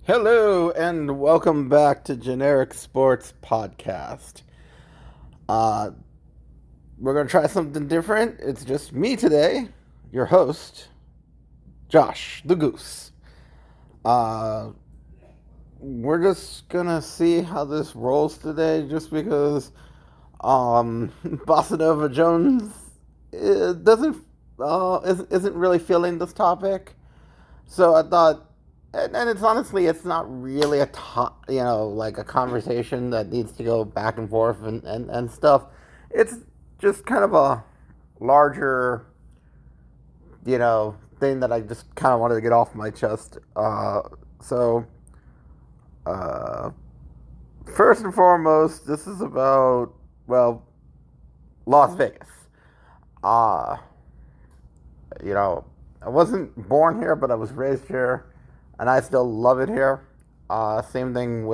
Hello and welcome back to Generic Sports Podcast. Uh, we're gonna try something different. It's just me today, your host, Josh the Goose. Uh, we're just gonna see how this rolls today, just because Bossa Nova Jones doesn't isn't really feeling this topic. So I thought, and it's honestly, it's not really like a conversation that needs to go back and forth and stuff. It's just kind of a larger, thing that I just kind of wanted to get off my chest. So, uh, first and foremost, this is about, well, Las Vegas. Uh, you know, I wasn't born here, but I was raised here, and I still love it here. Same thing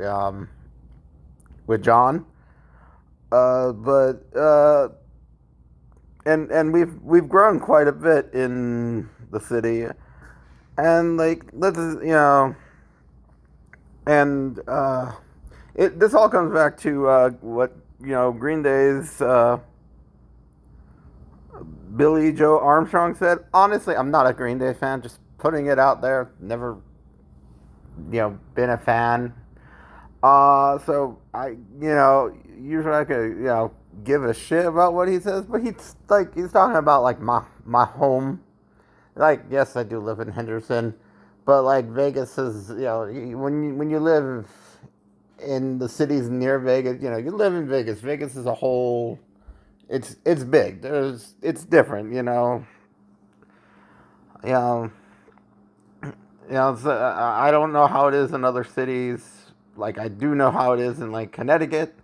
um, with John. But and we've grown quite a bit in the city, and like let's and it this all comes back to what Green Day's Billy Joe Armstrong said. Honestly, I'm not a Green Day fan. Just putting it out there. Never, been a fan. So usually I could, give a shit about what he says, but he's talking about like my home. Like, yes, I do live in Henderson, but like Vegas is, when you live in the cities near Vegas, you live in Vegas. Vegas is a whole. It's big. It's different, You know, so I don't know how it is in other cities. Like I do know how it is in like Connecticut.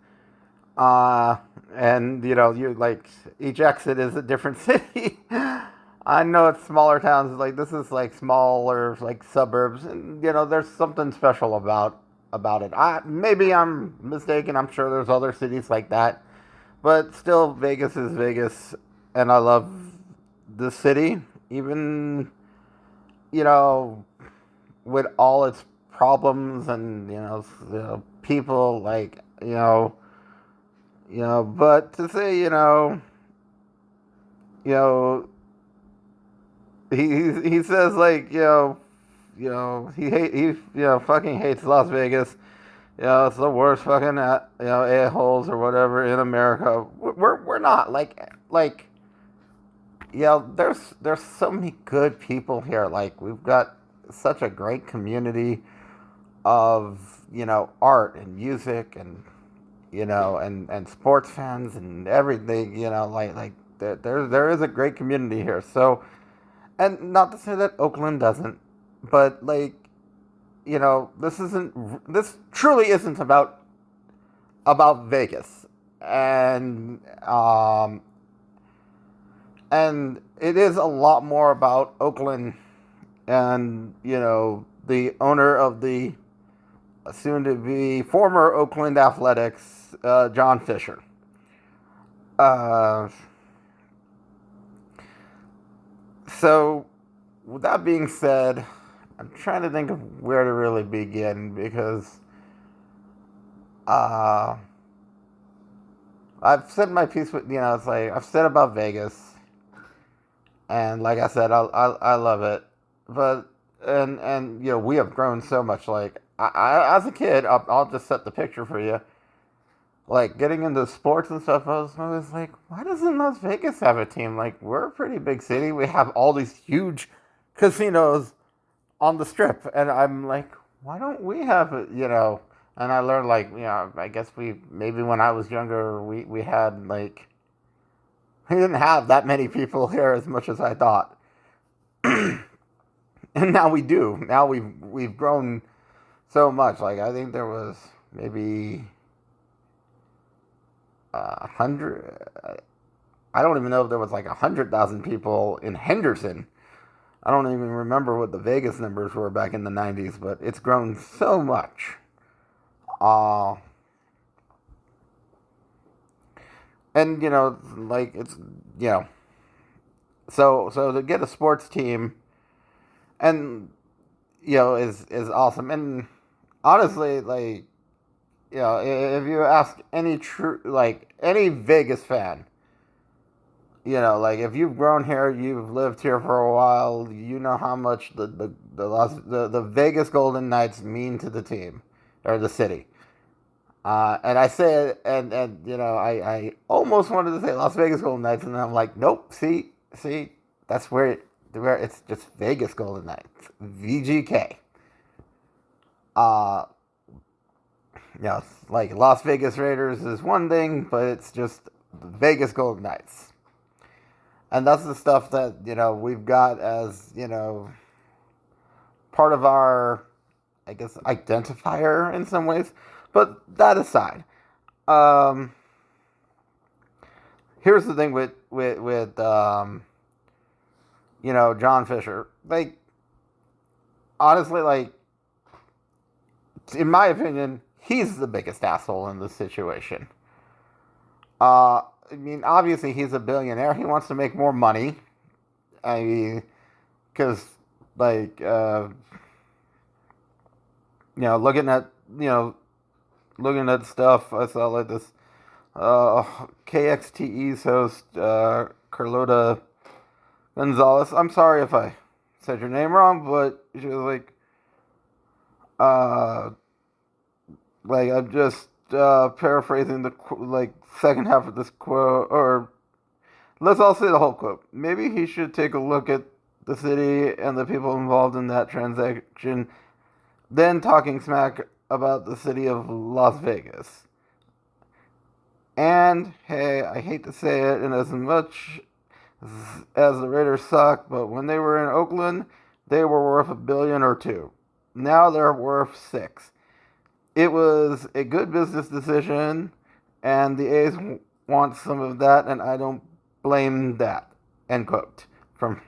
Uh, and you like each exit is a different city. I know it's smaller towns. Like this is like smaller like suburbs, and there's something special about it. Maybe I'm mistaken. I'm sure there's other cities like that, but still, Vegas is Vegas, and I love the city, even you know with all its problems and people like but to say you know he says like he fucking hates Las Vegas. It's the worst fucking a holes or whatever in America. We're not like there's so many good people here. Like we've got such a great community of art and music and and sports fans and everything. Like there is a great community here. So, and not to say that Oakland doesn't, but like this truly isn't about Vegas, and and it is a lot more about Oakland and the owner of the soon to be former Oakland Athletics, John Fisher. Uh, so, with that being said, I'm trying to think of where to really begin because uh, I've said my piece with it's like I've said about Vegas, and like I said, I love it, but and we have grown so much. Like as a kid, I'll just set the picture for you. Like getting into sports and stuff, I was always like, why doesn't Las Vegas have a team? Like we're a pretty big city. We have all these huge casinos on the strip, and I'm like, why don't we have it? And I learned like I guess we maybe when I was younger we had like we didn't have that many people here as much as I thought, and now we do. Now we've grown so much. Like I think there was maybe 100. I don't even know if there was like 100,000 people in Henderson. I don't even remember what the Vegas numbers were back in the 90s, but it's grown so much. Uh, and like it's you know, so to get a sports team, and is awesome. And honestly, like, if you ask any any Vegas fan, like if you've grown here, you've lived here for a while, you know how much the Vegas Golden Knights mean to the team or the city. And I say it, and I almost wanted to say Las Vegas Golden Knights, and then I'm like, nope. See, that's where it's just Vegas Golden Knights, VGK. Uh, like Las Vegas Raiders is one thing, but it's just Vegas Golden Knights. And that's the stuff that, we've got as, part of our, I guess, identifier in some ways. But that aside, here's the thing with John Fisher. Like, honestly, like, in my opinion, he's the biggest asshole in this situation. I mean, obviously, he's a billionaire. He wants to make more money. I mean, because, like, looking at stuff, I saw, like, this KXTE's host, Carlota Gonzalez. I'm sorry if I said your name wrong, but she was like, I'm just paraphrasing the second half of this quote, or let's all say the whole quote. Maybe he should take a look at the city and the people involved in that transaction, then talking smack about the city of Las Vegas. And hey, I hate to say it, and as much as the Raiders suck, but when they were in Oakland, they were worth $1 billion or $2 billion. Now they're worth $6 billion. It was a good business decision, and the A's want some of that, and I don't blame that. End quote from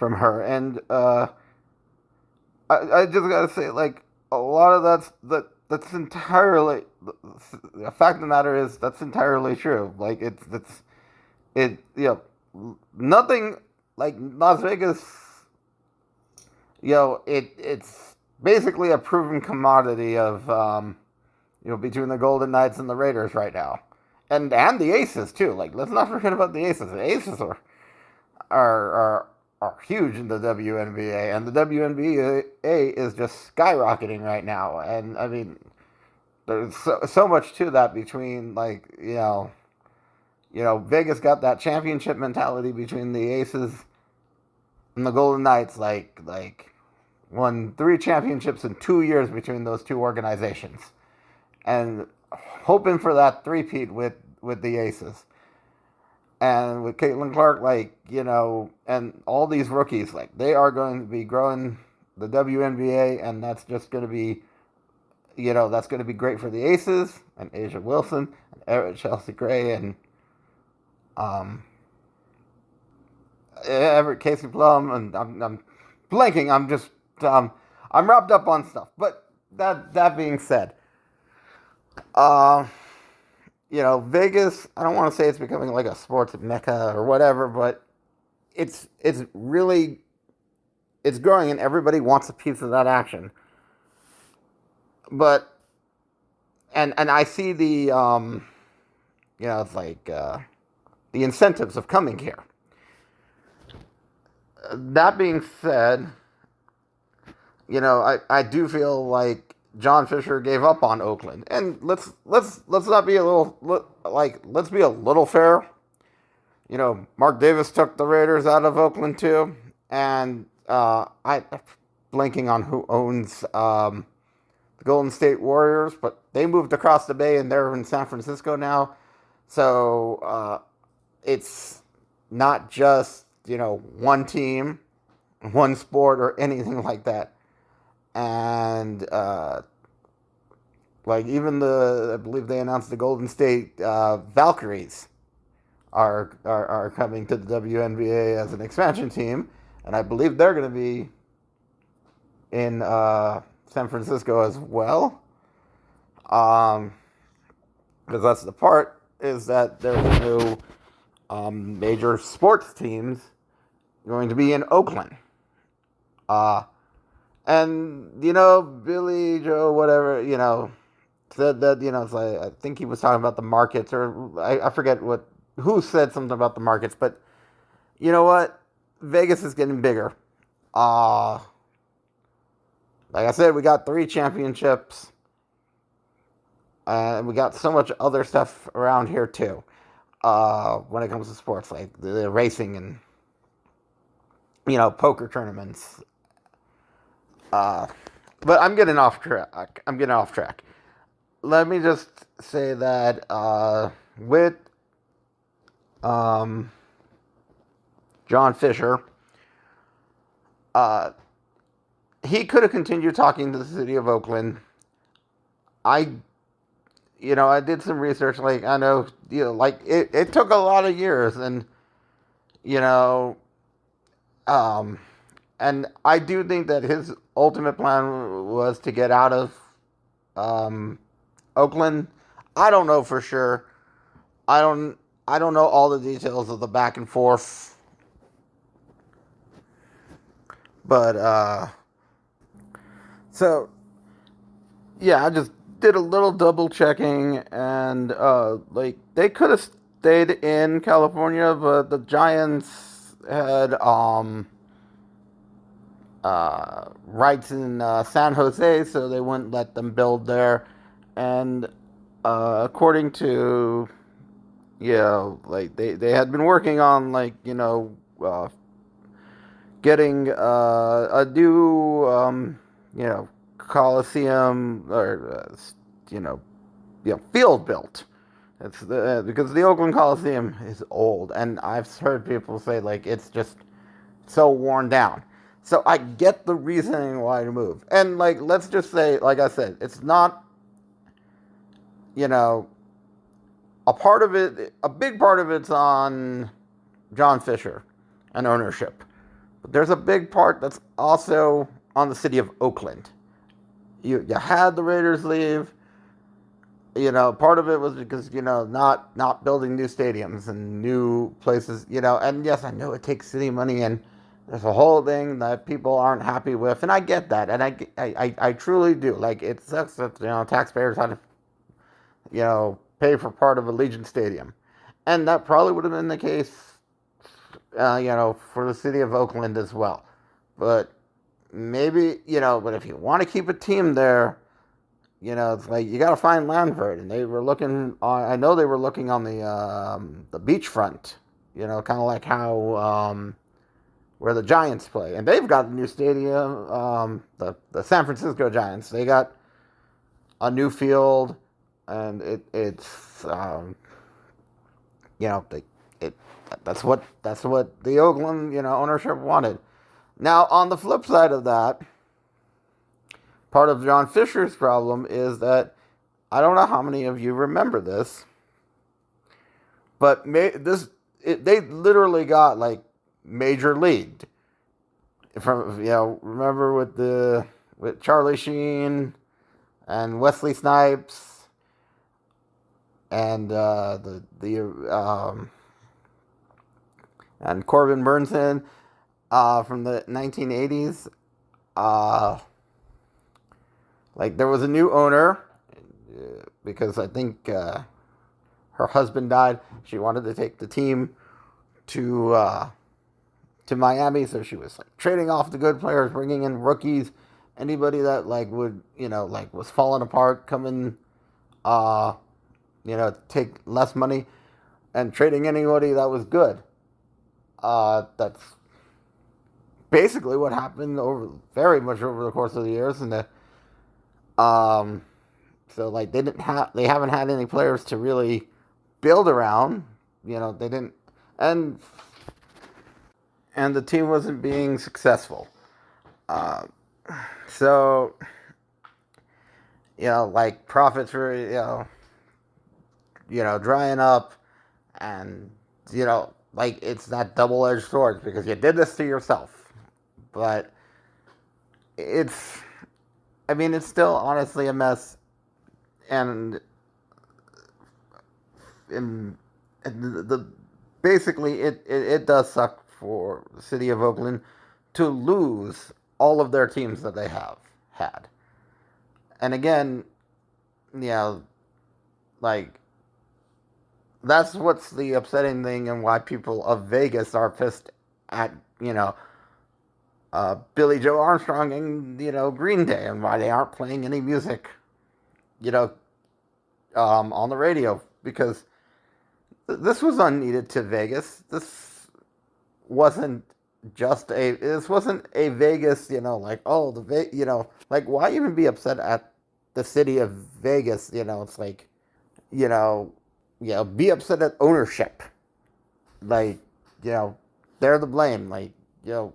her. And I just gotta say, like, a lot of that's entirely, the fact of the matter is that's entirely true. Like, nothing, like Las Vegas, it's basically a proven commodity of, between the Golden Knights and the Raiders right now. And the Aces, too. Like, let's not forget about the Aces. The Aces are huge in the WNBA, and the WNBA is just skyrocketing right now. And, I mean, there's so much to that between, like, Vegas got that championship mentality between the Aces and the Golden Knights, like won 3 championships in 2 years between those two organizations, and hoping for that three-peat with the Aces. And with Caitlin Clark, and all these rookies, like, they are going to be growing the WNBA, and that's just going to be, that's going to be great for the Aces, and Asia Wilson, and Chelsea Gray, and Everett Casey Plum, and I'm blanking. I'm just I'm wrapped up on stuff. But that being said, Vegas, I don't want to say it's becoming like a sports mecca or whatever, but it's growing, and everybody wants a piece of that action. But and I see the it's like the incentives of coming here. That being said, I do feel like John Fisher gave up on Oakland, and let's not be let's be a little fair. Mark Davis took the Raiders out of Oakland too, and I'm blanking on who owns the Golden State Warriors, but they moved across the bay and they're in San Francisco now. So it's not just one team, one sport, or anything like that. And even I believe they announced the Golden State Valkyries are coming to the WNBA as an expansion team, and I believe they're going to be in San Francisco as well. Because that's the part, is that there's no major sports teams going to be in Oakland. Uh, and, Billy Joe, whatever, said that, it's like, I think he was talking about the markets, or I forget who said something about the markets, but you know what? Vegas is getting bigger. Uh, like I said, we got 3 championships, and we got so much other stuff around here too. When it comes to sports, like the racing and poker tournaments. Uh, but I'm getting off track. Let me just say that with um, John Fisher, uh, he could have continued talking to the city of Oakland. I I did some research. Like, I know, like it took a lot of years, and you know, um, and I do think that his ultimate plan was to get out of um, Oakland. I don't know for sure. I don't. I don't know all the details of the back and forth, but so yeah, I just did a little double checking, and like they could have stayed in California, but the Giants had rights in San Jose, so they wouldn't let them build there. And according to like they had been working on like getting a new coliseum or field built. It's because the Oakland Coliseum is old, and I've heard people say like it's just so worn down. So I get the reasoning why to move, and like let's just say, like I said, it's not you know a part of it. A big part of it's on John Fisher and ownership. But there's a big part that's also on the city of Oakland. You had the Raiders leave. Part of it was because not building new stadiums and new places. And yes, I know it takes city money, and there's a whole thing that people aren't happy with, and I get that, and I truly do. Like, it sucks that taxpayers had to pay for part of Allegiant Stadium, and that probably would have been the case for the city of Oakland as well. But maybe, but if you want to keep a team there, it's like you got to find land for it. And they were looking on, I know they were looking on the beachfront, kind of like how where the Giants play. And they've got a new stadium, the San Francisco Giants. They got a new field, and it's that's what the Oakland ownership wanted. Now, on the flip side of that, part of John Fisher's problem is that I don't know how many of you remember this, but they literally got like major league from remember with Charlie Sheen and Wesley Snipes and and Corbin Burnson from the 1980s. Like, there was a new owner because I think her husband died. She wanted to take the team to Miami, so she was like trading off the good players, bringing in rookies, anybody that like would like was falling apart, coming take less money, and trading anybody that was good. That's basically what happened very much over the course of the years, and so like they haven't had any players to really build around. They didn't, and the team wasn't being successful. So like profits were drying up, and like it's that double-edged sword because you did this to yourself, but it's still honestly a mess, and basically it does suck for the city of Oakland to lose all of their teams that they have had. And again, you know, like, that's what's the upsetting thing, and why people of Vegas are pissed at, Billy Joe Armstrong and, Green Day, and why they aren't playing any music, you know, on the radio, because this was unneeded to Vegas. Wasn't this wasn't a Vegas, like, oh, like, why even be upset at the city of Vegas? It's like, you know, be upset at ownership. Like, they're the blame. Like, it's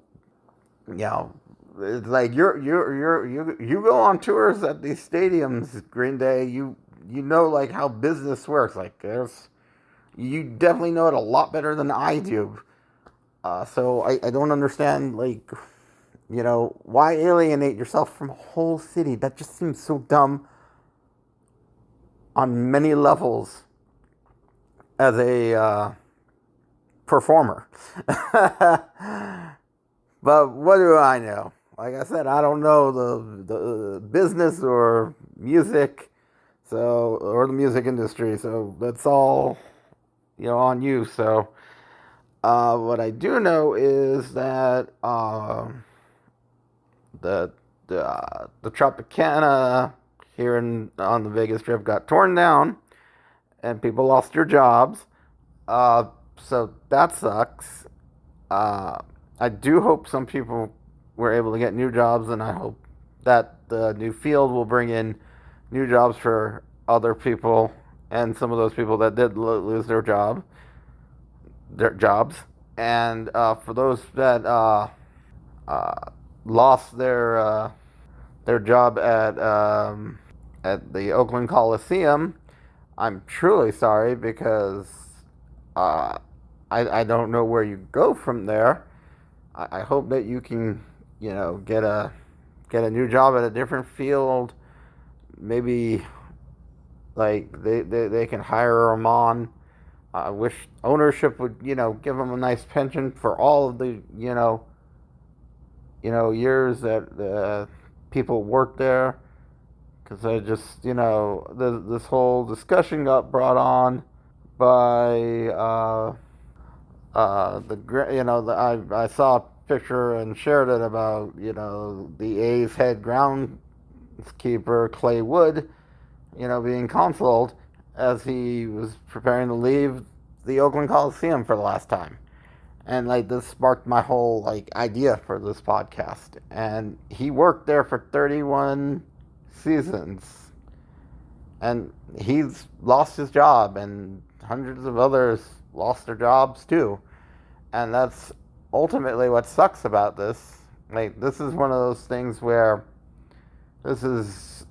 like you go on tours at these stadiums, Green Day. You know, like, how business works. Like, you definitely know it a lot better than I do. So I don't understand, like, why alienate yourself from a whole city? That just seems so dumb on many levels as a performer. But what do I know? Like I said, I don't know the business or music, or the music industry. So that's all, on you. So what I do know is that the Tropicana here on the Vegas Strip got torn down, and people lost their jobs. So that sucks. I do hope some people were able to get new jobs, and I hope that the new field will bring in new jobs for other people, and some of those people that did lose their jobs. And for those that lost their job at the Oakland Coliseum, I'm truly sorry, because I don't know where you go from there. I hope that you can, get a new job at a different field. Maybe, like, they can hire them on. I wish ownership would, give them a nice pension for all of the, years that the people worked there. Because I just, this whole discussion got brought on by I saw a picture and shared it about, the A's head groundskeeper, Clay Wood, being consoled as he was preparing to leave the Oakland Coliseum for the last time. And, like, this sparked my whole, like, idea for this podcast. And he worked there for 31 seasons. And he's lost his job, and hundreds of others lost their jobs too. And that's ultimately what sucks about this. Like, this is one of those things where this is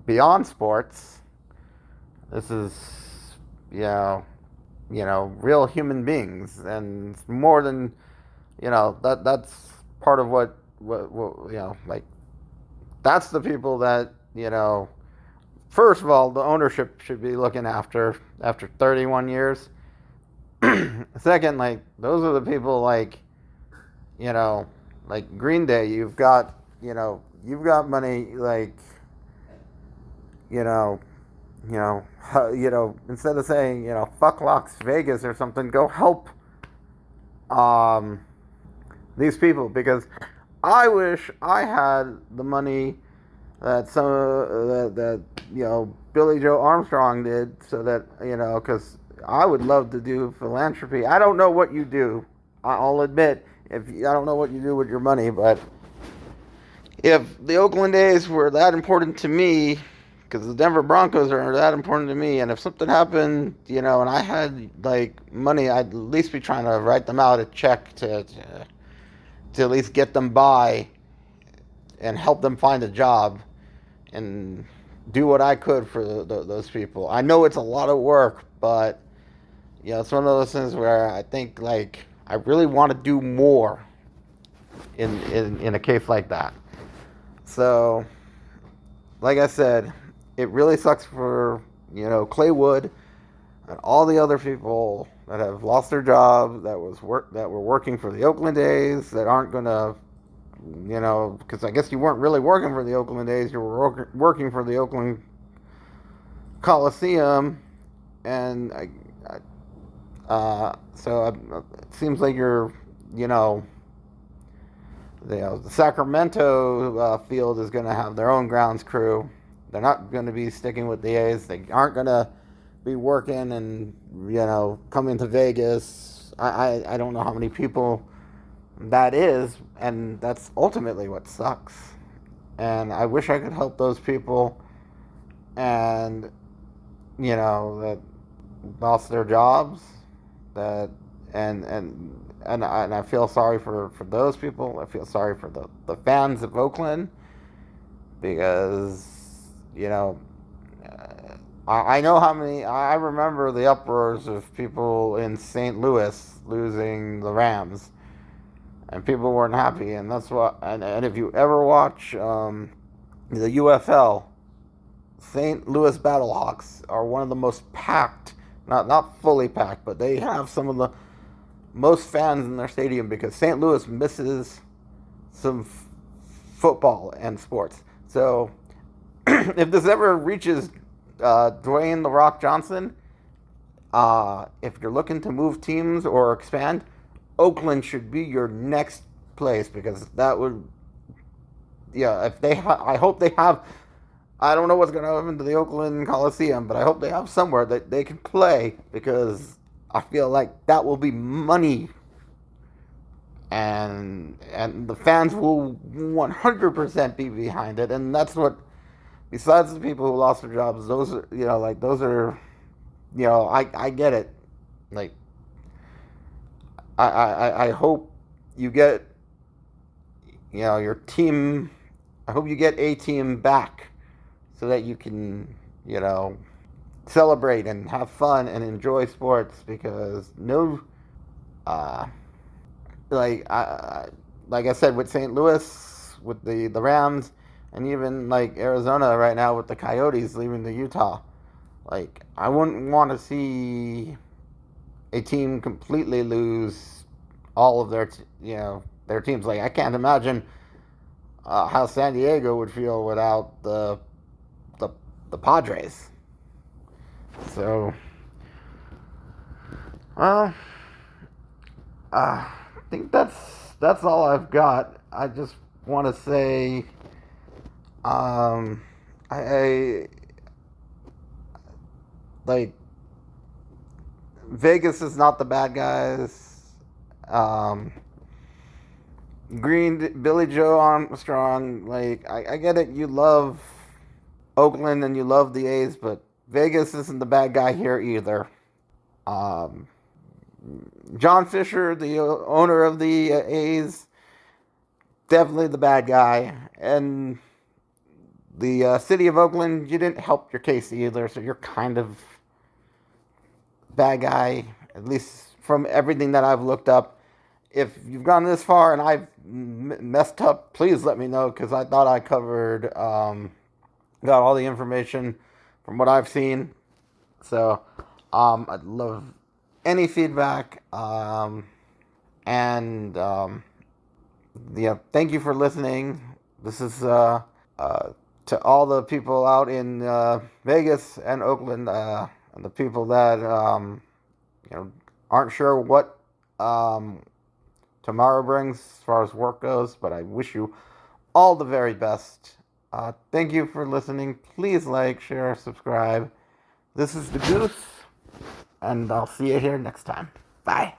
beyond sports. This is, real human beings, and it's more than, that's part of what, like, that's the people that, first of all, the ownership should be looking after 31 years. Second, like, those are the people, like, like Green Day. You've got money, like, instead of saying, fuck Las Vegas or something, go help these people, because I wish I had the money that Billy Joe Armstrong did, so that, because I would love to do philanthropy. I don't know what you do. I'll admit, I don't know what you do with your money, but if the Oakland A's were that important to me, because the Denver Broncos are that important to me, and if something happened, and I had, like, money, I'd at least be trying to write them out a check to at least get them by and help them find a job and do what I could for those people. I know it's a lot of work, but, it's one of those things where I think, like, I really want to do more in a case like that. So, like I said, it really sucks for, Clay Wood and all the other people that have lost their jobs, that were working for the Oakland A's, that aren't going to because I guess you weren't really working for the Oakland A's, you were working for the Oakland Coliseum, and so it seems like you're, you know, the Sacramento field is going to have their own grounds crew. They're not going to be sticking with the A's. They aren't going to be working and, coming to Vegas. I don't know how many people that is, and that's ultimately what sucks. And I wish I could help those people, and that lost their jobs, that and I feel sorry for those people. I feel sorry for the fans of Oakland, because I know how many. I remember the uproars of people in St. Louis losing the Rams, and people weren't happy. And that's what. And if you ever watch the UFL, St. Louis Battlehawks are one of the most packed. Not fully packed, but they have some of the most fans in their stadium, because St. Louis misses some football and sports. So if this ever reaches Dwayne "The Rock" Johnson, if you're looking to move teams or expand, Oakland should be your next place, because that would, if they I hope they have. I don't know what's going to happen to the Oakland Coliseum, but I hope they have somewhere that they can play, because I feel like that will be money, and the fans will 100% be behind it. And that's what, besides the people who lost their jobs, those are, I get it. Like, I hope you get, your team, I hope you get a team back, so that you can, celebrate and have fun and enjoy sports, because like I said, with St. Louis, with the Rams, and even like Arizona right now with the Coyotes leaving to Utah, like, I wouldn't want to see a team completely lose all of their their teams. Like, I can't imagine how San Diego would feel without the Padres. So, well, I think that's all I've got. I just want to say, I like, Vegas is not the bad guys. Billy Joe Armstrong, like, I get it. You love Oakland and you love the A's, but Vegas isn't the bad guy here either. John Fisher, the owner of the A's, definitely the bad guy. And the city of Oakland, you didn't help your case either, so you're kind of bad guy, at least from everything that I've looked up. If you've gone this far and I've messed up, please let me know, because I thought I covered, got all the information from what I've seen. So, I'd love any feedback. And thank you for listening. This is to all the people out in Vegas and Oakland, and the people that aren't sure what tomorrow brings as far as work goes, but I wish you all the very best. Thank you for listening. Please like, share, subscribe. This is the Goose, and I'll see you here next time. Bye.